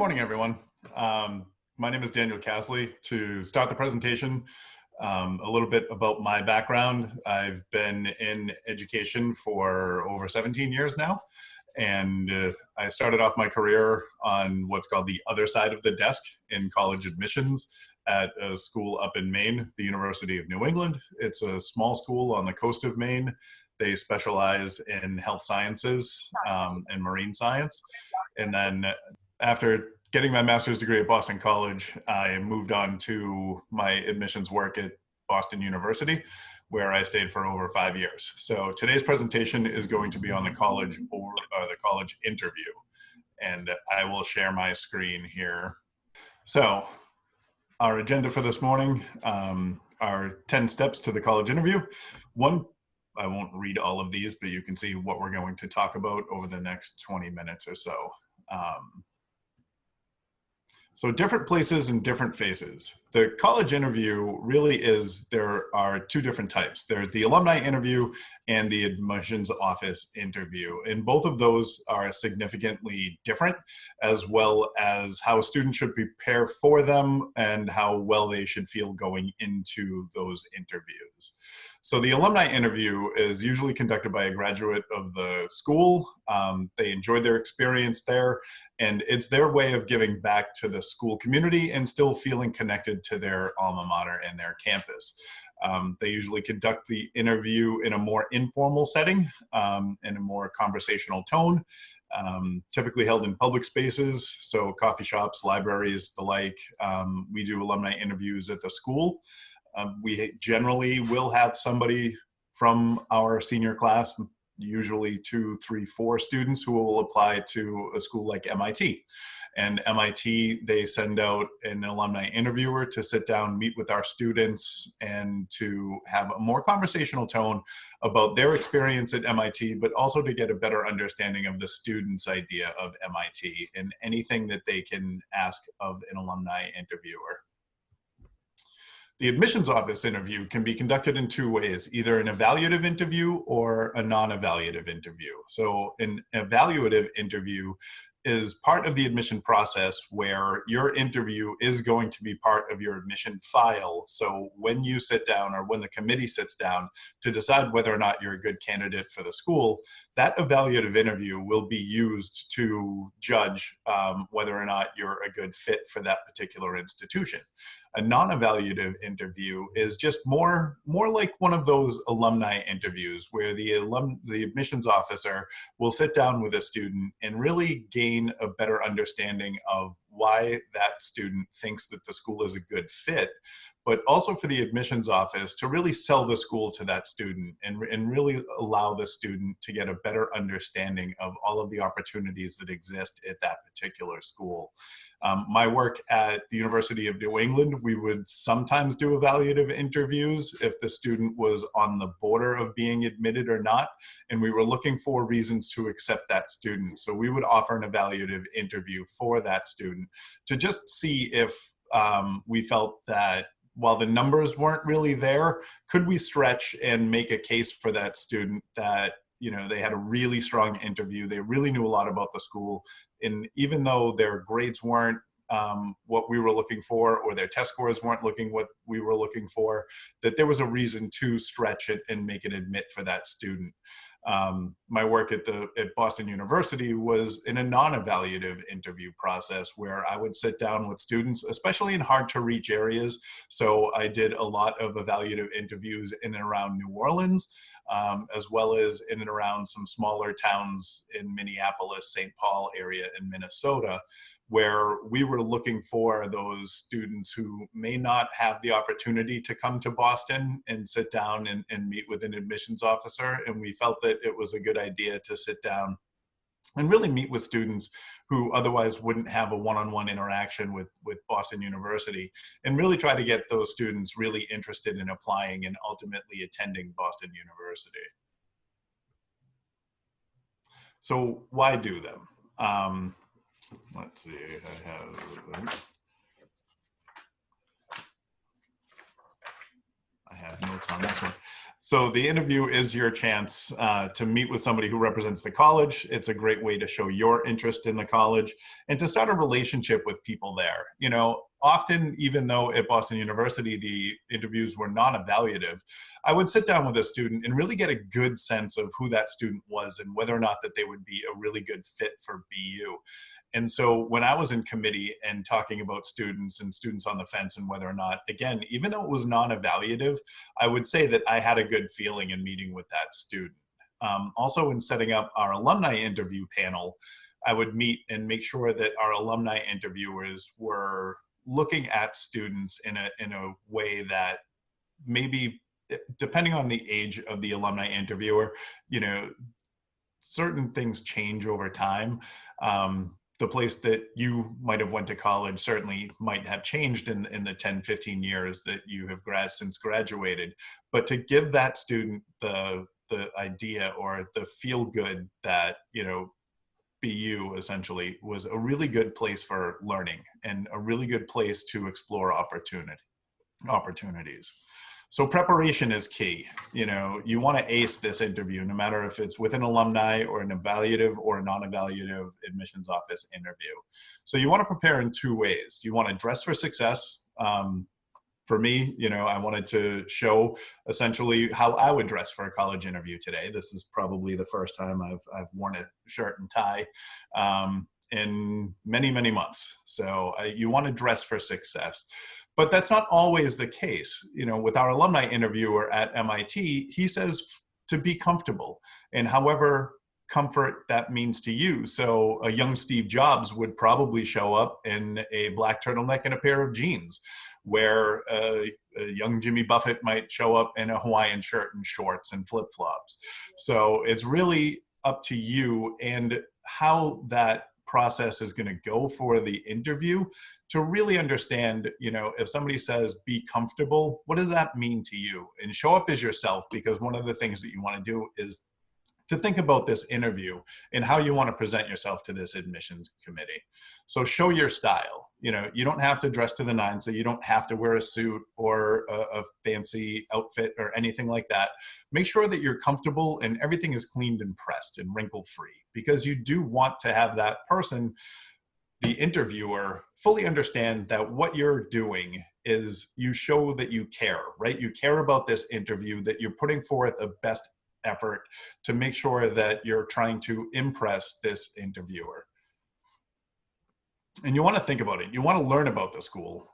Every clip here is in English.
morning, everyone. My name is Daniel Cassely. To start the presentation, a little bit about my background. I've been in education for over 17 years now, and I started off my career on what's called the other side of the desk in college admissions at a school up in Maine, the University of New England. It's a small school on the coast of Maine. They specialize in health sciences and marine science. And then after getting my master's degree at Boston College, I moved on to my admissions work at Boston University, where I stayed for over 5 years. So today's presentation is going to be on the college or the college interview. And I will share my screen here. So our agenda for this morning are 10 steps to the college interview. One, I won't read all of these, but you can see what we're going to talk about over the next 20 minutes or so. So different places and different faces. The college interview really is, there are two different types. There's the alumni interview and the admissions office interview. And both of those are significantly different, as well as how students should prepare for them and how well they should feel going into those interviews. So the alumni interview is usually conducted by a graduate of the school. They enjoyed their experience there, and it's their way of giving back to the school community and still feeling connected to their alma mater and their campus. They usually conduct the interview in a more informal setting, in a more conversational tone, typically held in public spaces, so coffee shops, libraries, the like. We do alumni interviews at the school. We generally will have somebody from our senior class, usually 2, 3, 4 students who will apply to a school like MIT. And MIT, they send out an alumni interviewer to sit down, meet with our students, and to have a more conversational tone about their experience at MIT, but also to get a better understanding of the student's idea of MIT and anything that they can ask of an alumni interviewer. The admissions office interview can be conducted in 2 ways, either an evaluative interview or a non-evaluative interview. So an evaluative interview is part of the admission process where your interview is going to be part of your admission file. So when you sit down, or when the committee sits down to decide whether or not you're a good candidate for the school, that evaluative interview will be used to judge whether or not you're a good fit for that particular institution. A non-evaluative interview is just more like one of those alumni interviews where the admissions officer will sit down with a student and really gain a better understanding of why that student thinks that the school is a good fit, but also for the admissions office to really sell the school to that student and really allow the student to get a better understanding of all of the opportunities that exist at that particular school. My work at the University of New England, we would sometimes do evaluative interviews if the student was on the border of being admitted or not, and we were looking for reasons to accept that student. So we would offer an evaluative interview for that student to just see if we felt that while the numbers weren't really there, could we stretch and make a case for that student that, you know, they had a really strong interview, they really knew a lot about the school, and even though their grades weren't what we were looking for, or their test scores weren't looking what we were looking for, that there was a reason to stretch it and make it admit for that student. My work at Boston University was in a non-evaluative interview process where I would sit down with students, especially in hard to reach areas. So I did a lot of evaluative interviews in and around New Orleans, as well as in and around some smaller towns in Minneapolis, St. Paul area in Minnesota, where we were looking for those students who may not have the opportunity to come to Boston and sit down and meet with an admissions officer. And we felt that it was a good idea to sit down and really meet with students who otherwise wouldn't have a one-on-one interaction with Boston University, and really try to get those students really interested in applying and ultimately attending Boston University. So why do them? Let's see, I have notes on this one. So the interview is your chance to meet with somebody who represents the college. It's a great way to show your interest in the college and to start a relationship with people there. You know, often, even though at Boston University, the interviews were non-evaluative, I would sit down with a student and really get a good sense of who that student was and whether or not that they would be a really good fit for BU. And so when I was in committee and talking about students and students on the fence and whether or not, again, even though it was non-evaluative, I would say that I had a good feeling in meeting with that student. Also in setting up our alumni interview panel, I would meet and make sure that our alumni interviewers were looking at students in a way that maybe, depending on the age of the alumni interviewer, you know, certain things change over time. The place that you might have went to college certainly might have changed in the 10, 15 years that you have since graduated. But to give that student the idea or the feel good that, you know, BU essentially was a really good place for learning and a really good place to explore opportunities. So preparation is key. You know, you want to ace this interview, no matter if it's with an alumni or an evaluative or a non-evaluative admissions office interview. So you want to prepare in two ways. You want to dress for success. For me, you know, I wanted to show essentially how I would dress for a college interview today. This is probably the first time I've worn a shirt and tie in many, many months. So you want to dress for success. But that's not always the case. You know, with our alumni interviewer at MIT, he says to be comfortable, and however comfort that means to you. So a young Steve Jobs would probably show up in a black turtleneck and a pair of jeans, where a young Jimmy Buffett might show up in a Hawaiian shirt and shorts and flip-flops. So it's really up to you and how that process is going to go for the interview to really understand, you know, if somebody says be comfortable, what does that mean to you? And show up as yourself, because one of the things that you want to do is to think about this interview and how you want to present yourself to this admissions committee. So show your style. You know, you don't have to dress to the nines, so you don't have to wear a suit or a fancy outfit or anything like that. Make sure that you're comfortable and everything is cleaned and pressed and wrinkle-free, because you do want to have that person, the interviewer, fully understand that what you're doing is you show that you care, right? You care about this interview, that you're putting forth the best effort to make sure that you're trying to impress this interviewer. And you want to think about it. You want to learn about the school.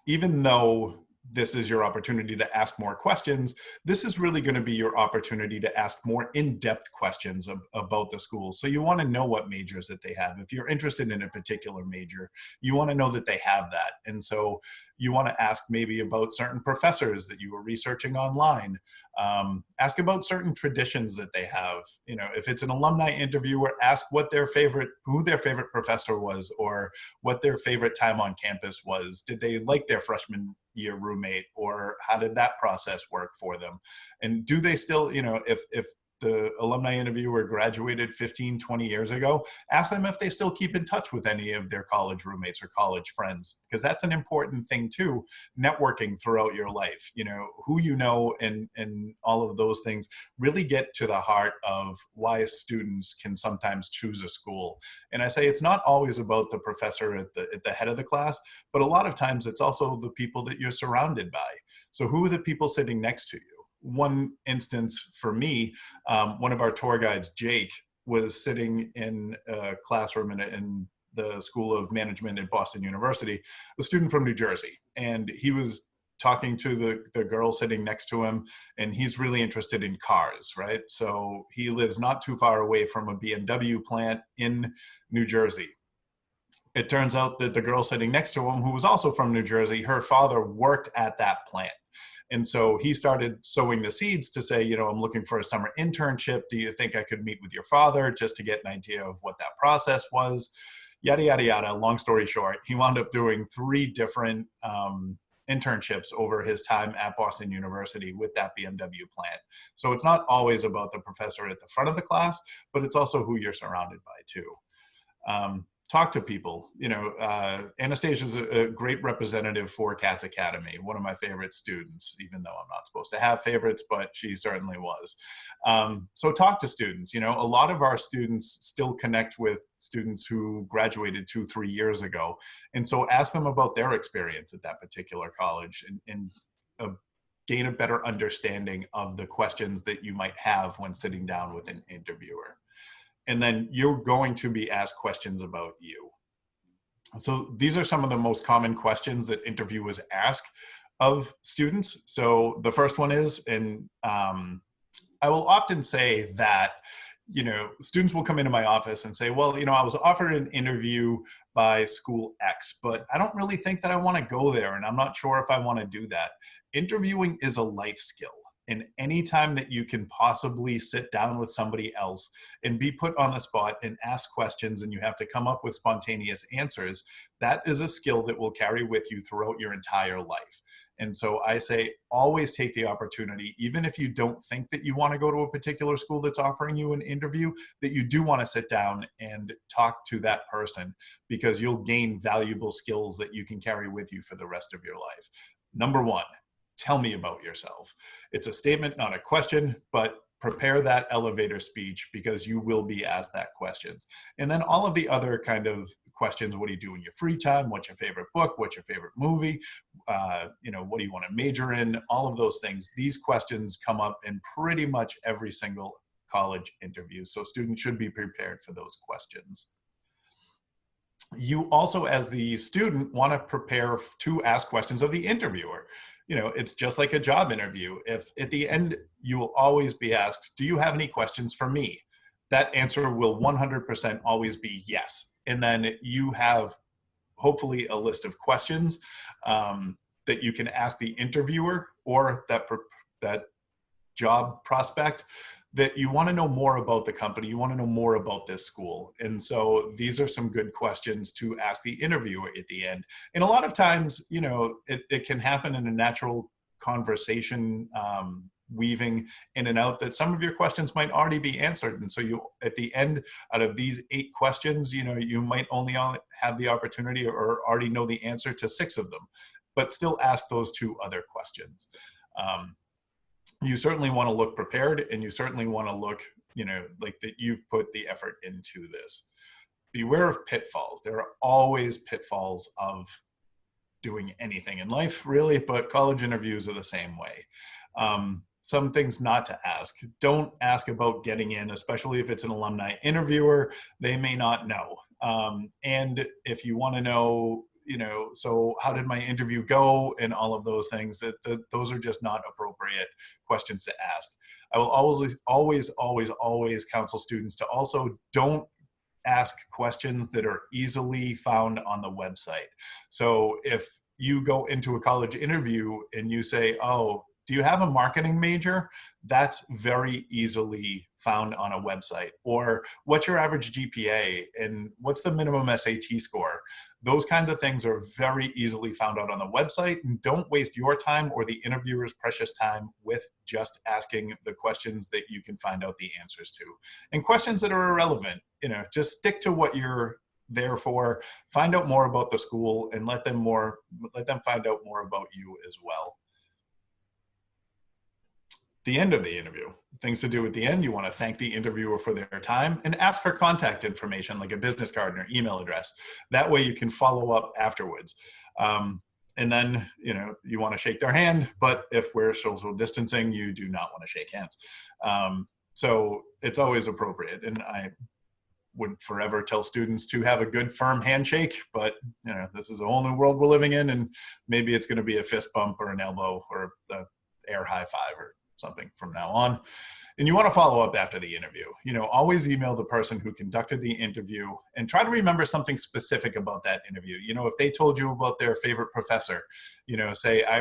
Even though this is your opportunity to ask more questions, this is really going to be your opportunity to ask more in-depth questions about the school. So you want to know what majors that they have. If you're interested in a particular major, you want to know that they have that. And so you want to ask maybe about certain professors that you were researching online. Ask about certain traditions that they have. You know, if it's an alumni interviewer, ask who their favorite professor was, or what their favorite time on campus was. Did they like their freshman year roommate, or how did that process work for them? And do they still, you know, if the alumni interviewer graduated 15, 20 years ago, ask them if they still keep in touch with any of their college roommates or college friends, because that's an important thing too, networking throughout your life. You know, who you know and all of those things really get to the heart of why students can sometimes choose a school. And I say it's not always about the professor at the head of the class, but a lot of times it's also the people that you're surrounded by. So who are the people sitting next to you? One instance for me, one of our tour guides, Jake, was sitting in a classroom in the School of Management at Boston University, a student from New Jersey. And he was talking to the girl sitting next to him, and he's really interested in cars, right? So he lives not too far away from a BMW plant in New Jersey. It turns out that the girl sitting next to him, who was also from New Jersey, her father worked at that plant. And so he started sowing the seeds to say, you know, I'm looking for a summer internship. Do you think I could meet with your father just to get an idea of what that process was? Yada, yada, yada. Long story short, he wound up doing 3 different internships over his time at Boston University with that BMW plant. So it's not always about the professor at the front of the class, but it's also who you're surrounded by too. talk to people. Anastasia is a great representative for Cats Academy, one of my favorite students, even though I'm not supposed to have favorites, but she certainly was. So talk to students. A lot of our students still connect with students who graduated 2-3 years ago. And so ask them about their experience at that particular college and gain a better understanding of the questions that you might have when sitting down with an interviewer. And then you're going to be asked questions about you. So these are some of the most common questions that interviewers ask of students. So the first one is, and I will often say that, students will come into my office and say, well, I was offered an interview by school X, but I don't really think that I want to go there, and I'm not sure if I want to do that. Interviewing is a life skill. And anytime that you can possibly sit down with somebody else and be put on the spot and ask questions and you have to come up with spontaneous answers, that is a skill that will carry with you throughout your entire life. And so I say, always take the opportunity, even if you don't think that you want to go to a particular school that's offering you an interview, that you do want to sit down and talk to that person, because you'll gain valuable skills that you can carry with you for the rest of your life. Number one, tell me about yourself. It's a statement, not a question, but prepare that elevator speech, because you will be asked that questions. And then all of the other kind of questions: what do you do in your free time? What's your favorite book? What's your favorite movie? What do you want to major in? All of those things. These questions come up in pretty much every single college interview. So students should be prepared for those questions. You also, as the student, want to prepare to ask questions of the interviewer. It's just like a job interview. If at the end you will always be asked, do you have any questions for me? That answer will 100% always be yes. And then you have hopefully a list of questions that you can ask the interviewer or that job prospect, that you want to know more about the company, you want to know more about this school. And so these are some good questions to ask the interviewer at the end. And a lot of times, it can happen in a natural conversation, weaving in and out, that some of your questions might already be answered. And so at the end, out of these 8 questions, you might only have the opportunity or already know the answer to 6 of them, but still ask those 2 other questions. You certainly want to look prepared, and you certainly want to look, like that you've put the effort into this. Beware of pitfalls. There are always pitfalls of doing anything in life, really, but college interviews are the same way. Some things not to ask. Don't ask about getting in, especially if it's an alumni interviewer. They may not know. And if you want to know, so how did my interview go and all of those things, those are just not appropriate questions to ask. I will always counsel students to also don't ask questions that are easily found on the website. So if you go into a college interview and you say, oh, do you have a marketing major? That's very easily found on a website. Or what's your average GPA and what's the minimum SAT score? Those kinds of things are very easily found out on the website. And don't waste your time or the interviewer's precious time with just asking the questions that you can find out the answers to. And questions that are irrelevant, just stick to what you're there for. Find out more about the school and let them find out more about you as well. The end of the interview, things to do at the end: you want to thank the interviewer for their time and ask for contact information like a business card or email address. That way you can follow up afterwards. And then, you want to shake their hand, but if we're social distancing, you do not want to shake hands. So it's always appropriate. And I would forever tell students to have a good firm handshake, but this is a whole new world we're living in, and maybe it's going to be a fist bump or an elbow or the air high five or something from now on. And you want to follow up after the interview. Always email the person who conducted the interview and try to remember something specific about that interview. If they told you about their favorite professor, say, I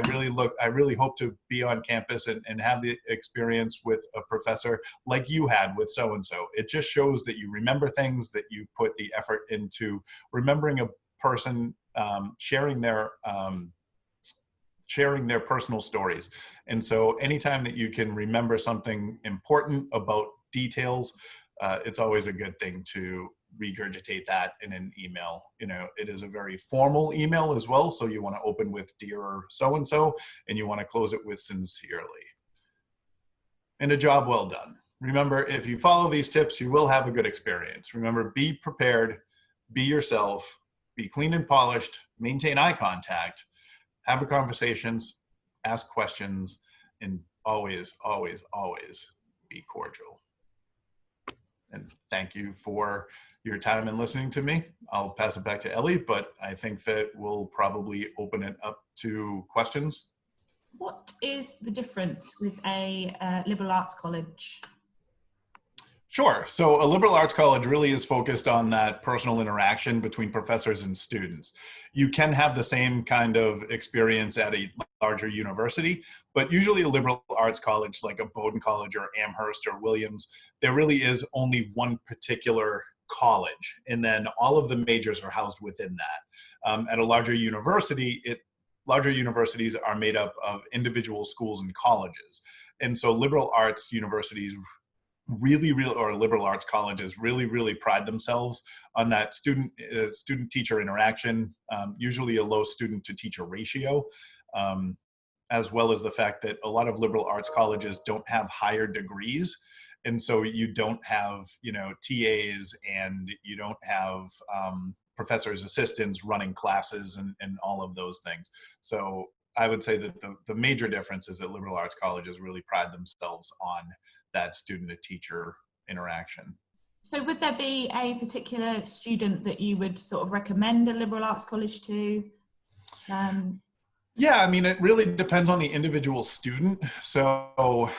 really hope to be on campus and have the experience with a professor like you had with so-and-so. It just shows that you remember things, that you put the effort into remembering a person, sharing their personal stories. And so anytime that you can remember something important about details, it's always a good thing to regurgitate that in an email. You know, it is a very formal email as well. So you want to open with "Dear so-and-so," and you want to close it with "Sincerely." And a job well done. Remember, if you follow these tips, you will have a good experience. Remember, be prepared, be yourself, be clean and polished, maintain eye contact, have the conversations, ask questions, and always, always, always be cordial. And thank you for your time and listening to me. I'll pass it back to Ellie, but I think that we'll probably open it up to questions. What is the difference with a liberal arts college? Sure. So a liberal arts college really is focused on that personal interaction between professors and students. You can have the same kind of experience at a larger university, but usually a liberal arts college like a Bowdoin College or Amherst or Williams, there really is only one particular college, and then all of the majors are housed within that. At a larger university, larger universities are made up of individual schools and colleges. And so liberal arts universities or liberal arts colleges really pride themselves on that student-teacher interaction, usually a low student-to-teacher ratio, as well as the fact that a lot of liberal arts colleges don't have higher degrees. And so you don't have, TAs, and you don't have professors' assistants running classes and all of those things. So I would say that the major difference is that liberal arts colleges really pride themselves on that student-to-teacher interaction. So would there be a particular student that you would sort of recommend a liberal arts college to? Yeah, I mean, it really depends on the individual student. So,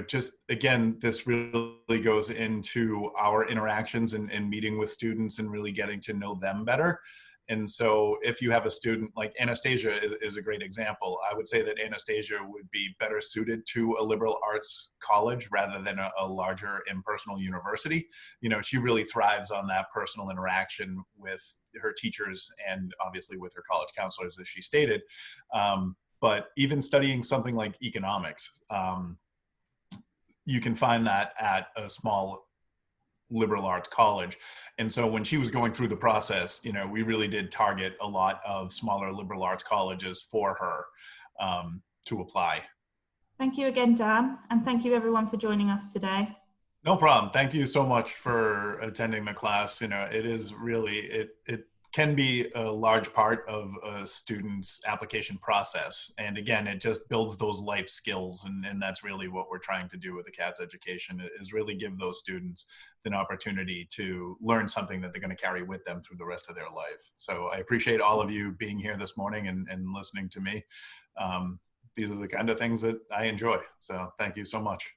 just again, this really goes into our interactions and meeting with students and really getting to know them better. And so if you have a student like Anastasia is a great example, I would say that Anastasia would be better suited to a liberal arts college rather than a larger impersonal university. She really thrives on that personal interaction with her teachers and obviously with her college counselors, as she stated. But even studying something like economics, you can find that at a small liberal arts college. And so when she was going through the process, we really did target a lot of smaller liberal arts colleges for her to apply. Thank you again, Dan. And thank you everyone for joining us today. No problem. Thank you so much for attending the class. It is really, it can be a large part of a student's application process. And again, it just builds those life skills. And that's really what we're trying to do with the CATS education, is really give those students an opportunity to learn something that they're going to carry with them through the rest of their life. So I appreciate all of you being here this morning and listening to me. These are the kind of things that I enjoy. So thank you so much.